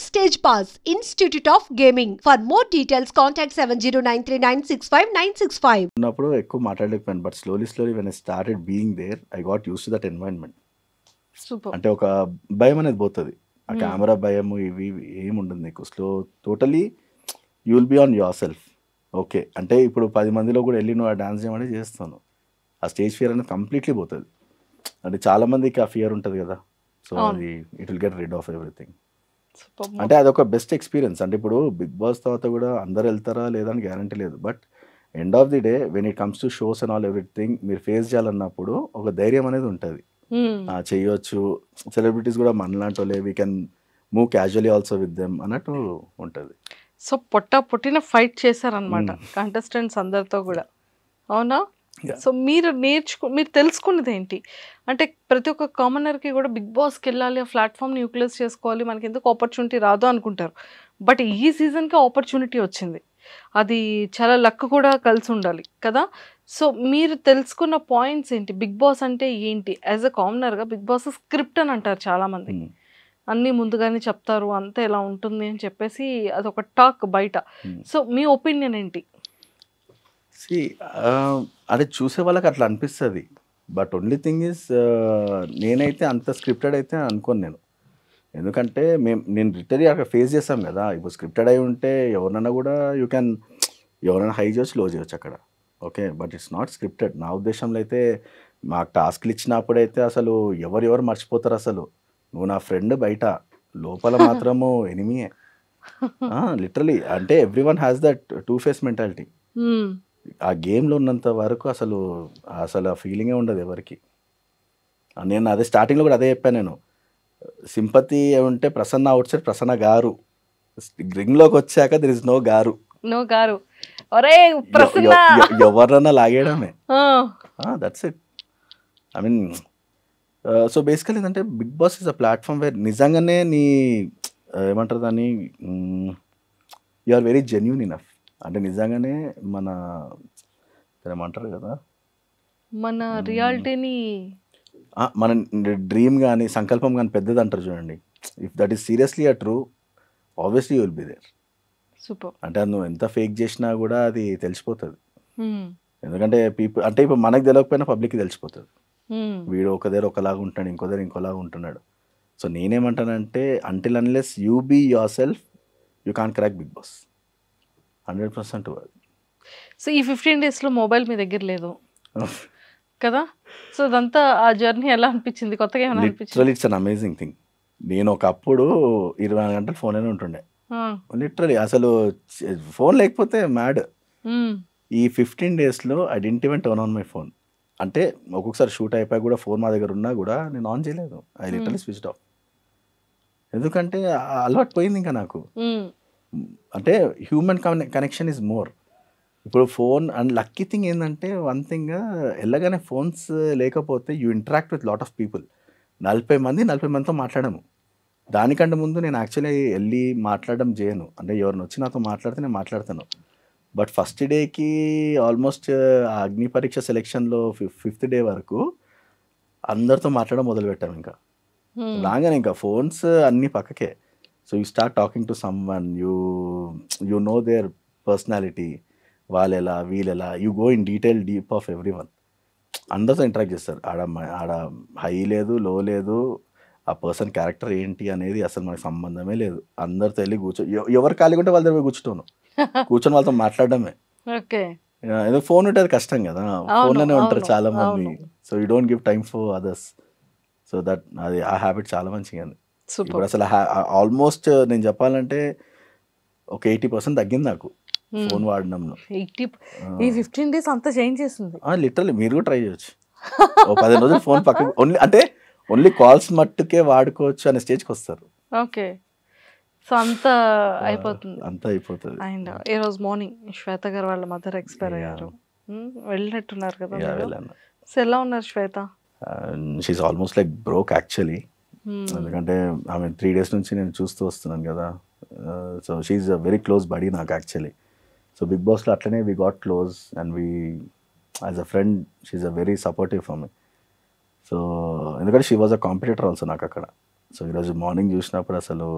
Backstage Pass, Institute of Gaming. For more details, contact 70939659659. ఉన్నప్పుడు ఎక్కువ మాట్లాడలేకపోయాను. But slowly when I started being there I got used to that environment. Super. అంటే ఒక భయం అనేది పోతుంది. ఆ కెమెరా భయము ఇవి ఏమి ఉండదు నీకు. Totally you will be on your self. Okay అంటే ఇప్పుడు 10 మందిలో కూడా వెళ్ళి నువ్వు ఆ డాన్స్ చేయమని చేస్తాను. ఆ స్టేజ్ ఫియర్ అనేది కంప్లీట్లీ పోతుంది. అంటే చాలా మందికి ఆ ఫియర్ ఉంటుంది కదా. సో అది it will get rid of everything. అంటే అదొక బెస్ట్ ఎక్స్పీరియన్స్. అంటే ఇప్పుడు బిగ్ బాస్ తర్వాత కూడా అందరు వెళ్తారా లేదా అని గ్యారంటీ లేదు. But end of the day when it comes to shows and all everything మీరు ఫేస్ చేయాలన్నప్పుడు ఒక ధైర్యం అనేది ఉంటుంది. చేయొచ్చు, సెలబ్రిటీస్ కూడా మనలాంటి వాళ్ళే, we can move casually also with them అన్నట్టు ఉంటుంది. సో పొట్టిన ఫైట్ చేశారనమాట కంటెస్టెంట్స్ అందరితో కూడా, అవునా? సో మీరు తెలుసుకున్నది ఏంటి అంటే ప్రతి ఒక్క కామనర్కి కూడా బిగ్ బాస్కి వెళ్ళాలి, ఆ ప్లాట్ఫామ్ని యూటిలైజ్ చేసుకోవాలి, మనకి ఎందుకు ఆపర్చునిటీ రాదు అనుకుంటారు. బట్ ఈ సీజన్కి ఆపర్చునిటీ వచ్చింది, అది చాలా లక్ కూడా కలిసి ఉండాలి కదా. సో మీరు తెలుసుకున్న పాయింట్స్ ఏంటి? బిగ్ బాస్ అంటే ఏంటి? యాజ్ అ కామనర్గా బిగ్ బాస్ స్క్రిప్ట్ అని అంటారు చాలామంది, అన్నీ ముందుగానే చెప్తారు, అంతా ఎలా ఉంటుంది అని చెప్పేసి అదొక టాక్ బయట. సో మీ ఒపీనియన్ ఏంటి? అది చూసే వాళ్ళకి అట్లా అనిపిస్తుంది. బట్ ఓన్లీ థింగ్ ఈజ్ నేనైతే అంత స్క్రిప్టెడ్ అయితే అనుకోను నేను. ఎందుకంటే నేను లిటరలీ అక్కడ ఫేస్ చేస్తాం కదా. ఇప్పుడు స్క్రిప్టెడ్ అయి ఉంటే ఎవరినైనా కూడా యూ క్యాన్ ఎవరైనా హై చేయొచ్చు, లో చేయొచ్చు అక్కడ. Okay but it's not scripted. నా ఉద్దేశంలో అయితే మాకు టాస్క్లు ఇచ్చినప్పుడైతే అసలు ఎవరు మర్చిపోతారు అసలు. నువ్వు నా ఫ్రెండ్ బయట, లోపల మాత్రము ఎనిమియే లిటరలీ. అంటే every one has that two face mentality. ఆ గేమ్లో ఉన్నంత వరకు అసలు ఆ ఫీలింగే ఉండదు ఎవరికి. నేను అదే స్టార్టింగ్లో కూడా అదే చెప్పాను నేను. సింపతి ఉంటే ప్రసన్న అవుట్ సైడ్ ప్రసన్న గారు, రింగ్లోకి వచ్చాక దర్ ఇస్ నో గారు. ఎవరన్నా లాగేయడమే. That's it. I mean so basically ఏంటంటే Bigg Boss is a platform where నిజంగానే నీ ఏమంటారు దాన్ని, you are very genuine enough. అంటే నిజంగానే మన ఏమంటారు కదా, మన రియాలిటీని, మన డ్రీమ్ కానీ సంకల్పం కానీ పెద్దది అంటారు చూడండి. If that is seriously a true, obviously you will be there. Super. అంటే అది నువ్వు ఎంత ఫేక్ చేసినా కూడా అది తెలిసిపోతుంది. ఎందుకంటే అంటే ఇప్పుడు మనకు తెలియకపోయినా పబ్లిక్కి తెలిసిపోతుంది. వీడు ఒక దగ్గర ఒకలాగా ఉంటున్నాడు, ఇంకో దగ్గర ఇంకోలాగా ఉంటున్నాడు. సో నేనేమంటానంటే until unless you be your self you can't crack Bigg Boss 100%. So ఈ 15 daysలో మొబైల్ మీ దగ్గర లేదు కదా. సో అదంతా ఆ జర్నీ ఎలా అనిపించింది? కొత్తగా ఏమైనా అనిపించింది? It's an amazing thing. నేను ఒకప్పుడు 24 గంటలు ఫోన్ అయినా ఉంటుండే లిటరలీ. అసలు ఫోన్ లేకపోతే మ్యాడ్. ఈ 15 daysలో I didn't even turn on my phone. అంటే ఒక్కొక్కసారి షూట్ అయిపోయి కూడా ఫోన్ మా దగ్గర ఉన్నా కూడా నేను ఆన్ చేయలేదు. I literally switched off. ఎందుకంటే అలవాటు పోయింది ఇంకా నాకు. అంటే హ్యూమన్ కనెక్షన్ ఈజ్ మోర్. ఇప్పుడు ఫోన్ అండ్ లక్కీ థింగ్ ఏంటంటే వన్ థింగ్, వెళ్ళగానే ఫోన్స్ లేకపోతే you interact with lot of people. 40 మందితో మాట్లాడము. దానికంటే ముందు నేను యాక్చువల్లీ వెళ్ళి మాట్లాడడం చేయను. అంటే ఎవరిని వచ్చి నాతో మాట్లాడితే నేను మాట్లాడతాను. బట్ ఫస్ట్ డేకి ఆల్మోస్ట్ అగ్ని పరీక్ష సెలెక్షన్లో 5th day వరకు అందరితో మాట్లాడడం మొదలుపెట్టాము. ఇంకా రాగానే ఇంకా ఫోన్స్ అన్నీ పక్కకే. So you start talking to someone, you know their personality, వాళ్ళెలా వీళ్ళెలా, you go in deep of everyone. అందరితో ఇంటరాక్ట్ చేస్తారు. ఆడ హై లేదు, లో లేదు, ఆ పర్సన్ క్యారెక్టర్ ఏంటి అనేది అసలు మనకు సంబంధమే లేదు. అందరితో వెళ్ళి ఎవరు ఖాళీ ఉంటే వాళ్ళ దగ్గర కూర్చొని వాళ్ళతో మాట్లాడడమే. ఏదో ఫోన్ ఉంటే అది కష్టం కదా, ఫోన్లోనే ఉంటారు చాలా మంది. So you don't give time for others. So that అది ఆ హ్యాబిట్ చాలా మంచిగా ఉంది. ఇప్పుడు అసలు ఆల్మోస్ట్ నేను చెప్పాలంటే ఒక 80% తగ్గింది నాకు ఫోన్ వాడడంలో. ఈ 15 days అంతా చేంజ్ చేసింది లిటరల్లీ. మీరు కూడా ట్రై చేయొచ్చు. ఓ 15 రోజులు ఫోన్ పక్కన ఓన్లీ కాల్స్ మట్టుకే వాడుకోవచ్చు అనే స్టేజ్కి వస్తారు. ఓకే. సో అంతా అయిపోతుంది. అండ్ ఈ రోజు మార్నింగ్ శ్వేత గారు వాళ్ళ మదర్ ఎక్స్పైర్ అయ్యారు. వెళ్ళినట్టున్నారు కదా. సో ఎలా ఉన్నారు Shweta? She's almost like broke actually. ఎందుకంటే ఆమె 3 days నుంచి నేను చూస్తూ వస్తున్నాను కదా. So she's a very close buddy నాకు యాక్చువల్లీ. సో బిగ్ బాస్లో అట్లనే we got close and we as a friend she's a very supportive for me. So ఎందుకంటే she was a competitor also నాకు అక్కడ. సో ఈరోజు మార్నింగ్ చూసినప్పుడు అసలు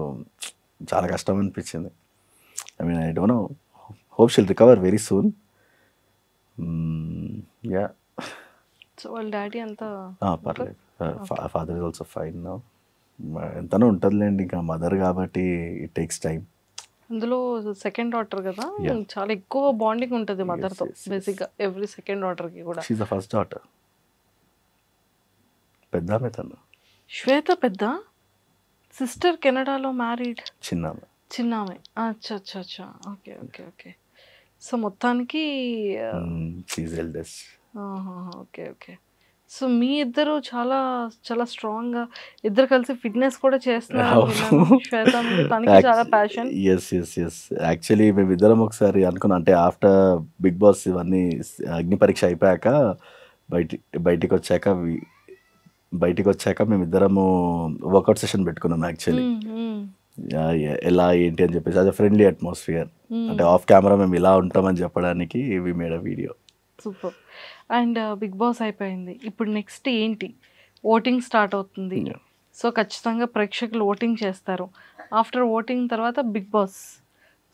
చాలా కష్టం అనిపించింది. I mean I don't know, hope షిల్ recover very soon. Yeah. So వాళ్ళ డాడీ అంతా పర్లేదు, father is also fine now. ఎంతనో ఉంటుందిలేండి, ఇంకా మదర్ కాబట్టి ఇట్ టేక్స్ టైం. అందులో సెకండ్ డాటర్ కదా, చాలా ఎక్కువ బాండింగ్ ఉంటుంది మదర్తో బేసిక్గా ఎవ్రీ సెకండ్ డాటర్కి కూడా. She is the first daughter. పెద్ద ఆమె తను. శ్వేత పెద్ద సిస్టర్, కెనడాలో మ్యారీడ్. చిన్నామె. అచ్చా అచ్చా అచ్చా, ఓకే ఓకే ఓకే. సో మొత్తానికి ఓకే ఓకే. సో మీ ఇద్దరు చాలా చాలా స్ట్రాంగ్గా ఇద్దరు కలిసి ఫిట్నెస్ కూడా చేస్తున్నారు. శ్వేత తనకి చాలా passion. Yes yes yes. Actually మేమిద్దరం ఒకసారి అనుకున్నాం, అంటే ఆఫ్టర్ బిగ్ బాస్ ఇవన్నీ అగ్ని పరీక్ష అయిపోయాక బయటికి వచ్చాక మేమిద్దరము వర్కౌట్ సెషన్ పెట్టుకున్నాం యాక్చువల్లీ. ఎలా ఏంటి అని చెప్పేసి అది ఫ్రెండ్లీ అట్మాస్ఫియర్, అంటే ఆఫ్ కెమెరా మేము ఇలా ఉంటామని చెప్పడానికి we made a video. Super. And Bigg Boss అయిపోయింది, ఇప్పుడు నెక్స్ట్ ఏంటి? ఓటింగ్ స్టార్ట్ అవుతుంది. సో ఖచ్చితంగా ప్రేక్షకులు ఓటింగ్ చేస్తారు. ఆఫ్టర్ ఓటింగ్ తర్వాత బిగ్ బాస్.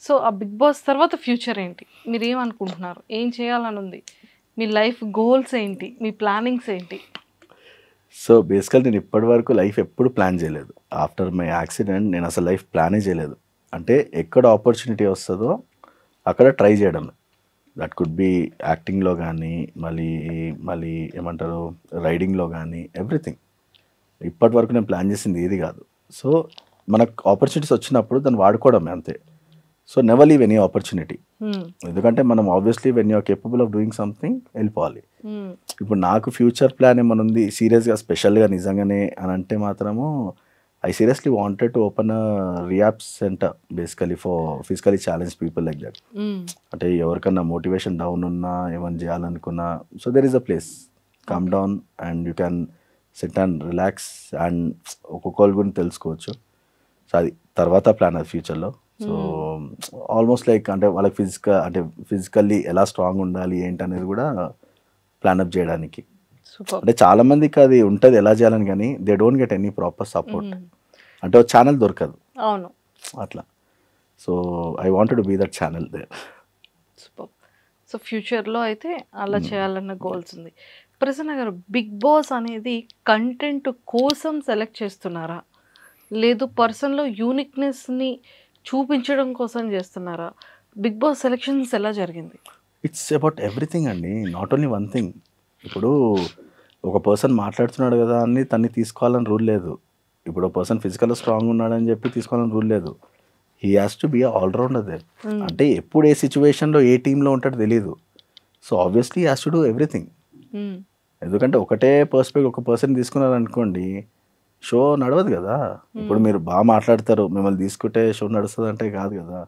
సో ఆ బిగ్ బాస్ తర్వాత ఫ్యూచర్ ఏంటి? మీరు ఏమనుకుంటున్నారు? ఏం చేయాలని ఉంది? మీ లైఫ్ గోల్స్ ఏంటి? మీ ప్లానింగ్స్ ఏంటి? సో బేసికల్ నేను ఇప్పటి వరకు లైఫ్ ఎప్పుడు ప్లాన్ చేయలేదు. ఆఫ్టర్ మై యాక్సిడెంట్ నేను అసలు లైఫ్ ప్లానే చేయలేదు. అంటే ఎక్కడ ఆపర్చునిటీ వస్తుందో అక్కడ ట్రై చేయడం. దట్ కుడ్ బి యాక్టింగ్లో కానీ, మళ్ళీ ఏమంటారు రైడింగ్లో కానీ, ఎవ్రీథింగ్. ఇప్పటి వరకు నేను ప్లాన్ చేసింది ఏది కాదు. సో మనకు ఆపర్చునిటీస్ వచ్చినప్పుడు దాన్ని వాడుకోవడమే అంతే. So never leave any opportunity. ఎందుకంటే మనం obviously when you're capable of doing something వెళ్ళిపోవాలి. ఇప్పుడు నాకు ఫ్యూచర్ ప్లాన్ ఏమైనా ఉంది సీరియస్గా, స్పెషల్గా నిజంగానే అని అంటే మాత్రము I seriously wanted to open a rehab centre basically for physically challenge people like that. అంటే ఎవరికన్నా మోటివేషన్ డౌన్ ఉన్నా, ఏమైనా చేయాలనుకున్నా, so there is a place, come down and you can SIT and relax and ఒక్కొక్కరి గురించి తెలుసుకోవచ్చు. So అది తర్వాత ప్లాన్ అది ఫ్యూచర్లో. సో ఆల్మోస్ట్ లైక్ అంటే వాళ్ళకి ఫిజికల్లీ ఎలా స్ట్రాంగ్ ఉండాలి ఏంటి అనేది కూడా ప్లాన్అప్ చేయడానికి. అంటే చాలా మందికి అది ఉంటుంది ఎలా చేయాలని, కానీ they don't get any proper support. అంటే ఒక ఛానల్ దొరకదు. అవును, అట్లా. So I wanted to be that channel there. So ఫ్యూచర్లో అయితే అలా చేయాలన్న గోల్స్ ఉంది. ప్రసన్న గారు, బిగ్ బాస్ అనేది కంటెంట్ కోసం సెలెక్ట్ చేస్తున్నారా, లేదు పర్సన్లో యూనిక్నెస్ని చూపించడం కోసం చేస్తున్నారా? బిగ్ బాస్ సెలెక్షన్స్ ఎలా జరిగింది? ఇట్స్ అబౌట్ ఎవ్రీథింగ్ అండి, నాట్ ఓన్లీ వన్ థింగ్. ఇప్పుడు ఒక పర్సన్ మాట్లాడుతున్నాడు కదా అని తన్ని తీసుకోవాలని రూల్ లేదు. ఇప్పుడు ఒక పర్సన్ ఫిజికల్గా స్ట్రాంగ్ ఉన్నాడని చెప్పి తీసుకోవాలని రూల్ లేదు. He has to be allrounder there. అంటే ఎప్పుడు ఏ సిచ్యువేషన్లో ఏ టీంలో ఉంటాడో తెలియదు. So obviously has to do everything. ఎందుకంటే ఒకటే పర్స్పెక్ట్ ఒక పర్సన్ తీసుకున్నారనుకోండి, షో నడవదు కదా. ఇప్పుడు మీరు బాగా మాట్లాడతారు, మిమ్మల్ని తీసుకుంటే షో నడుస్తుంది అంటే కాదు కదా.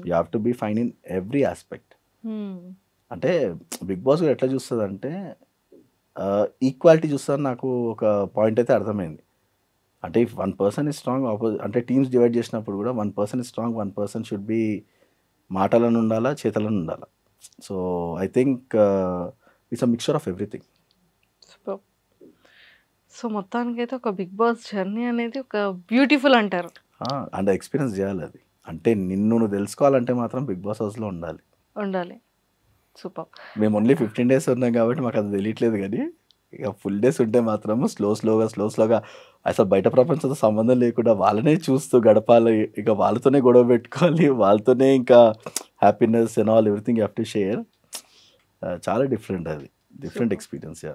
You have to be fine in every aspect. అంటే బిగ్ బాస్ ఎట్లా చూస్తుంది అంటే ఈక్వాలిటీ చూస్తుంది. నాకు ఒక పాయింట్ అయితే అర్థమైంది. అంటే if one person is strong, అంటే టీమ్స్ డివైడ్ చేసినప్పుడు కూడా one person is strong, one person should be మాటలను ఉండాలా, చేతలను ఉండాలా. So I think it's a mixture of everything. So మొత్తానికైతే ఒక బిగ్ బాస్ జర్నీ అనేది ఒక బ్యూటిఫుల్ అంటారు. అంటే ఎక్స్పీరియన్స్ చేయాలి అది. అంటే నువ్వు తెలుసుకోవాలంటే మాత్రం బిగ్ బాస్ హౌస్లో ఉండాలి. సూపర్. మేము ఓన్లీ 15 days ఉన్నాం కాబట్టి మాకు అది తెలియట్లేదు, కానీ ఇక ఫుల్ డేస్ ఉంటే మాత్రము స్లోగా అసలు బయట ప్రపంచంతో సంబంధం లేకుండా వాళ్ళనే చూస్తూ గడపాలి. ఇక వాళ్ళతోనే గొడవ పెట్టుకోవాలి, వాళ్ళతోనే ఇంకా happiness and all everything you have to share. చాలా డిఫరెంట్ ఎక్స్పీరియన్స్.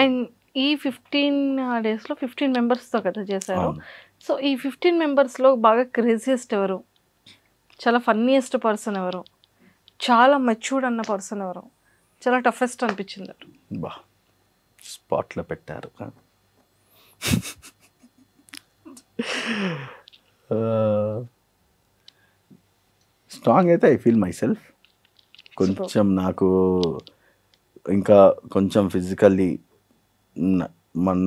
అండ్ ఈ 15 daysలో 15 members-తో కదా చేశారు. సో ఈ 15 members-లో బాగా క్రేజియస్ట్ ఎవరు, చాలా ఫన్నీయెస్ట్ పర్సన్ ఎవరు, చాలా మెచ్యూర్డ్ అన్న పర్సన్ ఎవరు, చాలా టఫెస్ట్ అనిపించింది? బా స్పాట్లో పెట్టారు. స్ట్రాంగ్ అయితే ఐ ఫీల్ మై సెల్ఫ్. కొంచెం నాకు ఇంకా కొంచెం ఫిజికల్లీ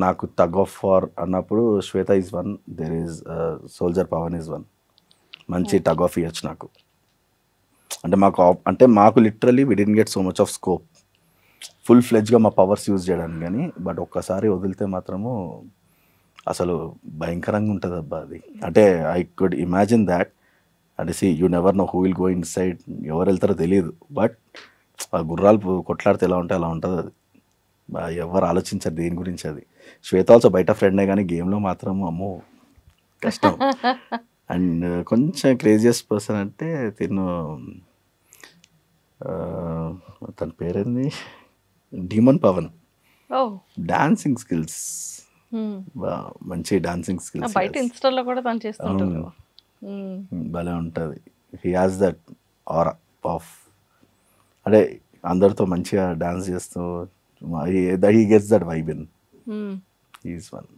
నాకు టగ్ ఆఫ్ వార్ అన్నప్పుడు Shweta is one, there is soldier Pavan is one. మంచి టగ్ ఆఫ్ ఇయర్స్ నాకు. అంటే మాకు literally we didn't get so much of scope full ఫ్లెడ్జ్గా మా పవర్స్ యూజ్ చేయడానికి, కానీ బట్ ఒక్కసారి వదిలితే మాత్రము అసలు భయంకరంగా ఉంటుంది అబ్బా అది. అంటే ఐ కుడ్ ఇమాజిన్ దాట్. అంటే you never know who will go in side, ఎవరు వెళ్తారో తెలియదు. బట్ ఆ గుర్రాలు కొట్లాడితే ఎలా ఉంటే అలా ఉంటుంది అది. ఎవరు ఆలోచించారు దేని గురించి అది. శ్వేత ఆల్సో బయట ఫ్రెండే కానీ గేమ్లో మాత్రం అమ్మో కష్టం. అండ్ కొంచెం క్రేజియస్ట్ పర్సన్ అంటే తన పేరేంది, డీమన్ పవన్. డాన్సింగ్ స్కిల్స్, మంచి డాన్సింగ్ స్కిల్స్. బయట ఇన్స్టాలో కూడా తను చేస్తుంటారు కదా. భలే ఉంటుంది. He has that aura of, అంటే అందరితో మంచిగా డాన్స్ చేస్తూ he gets that vibe in. He is one.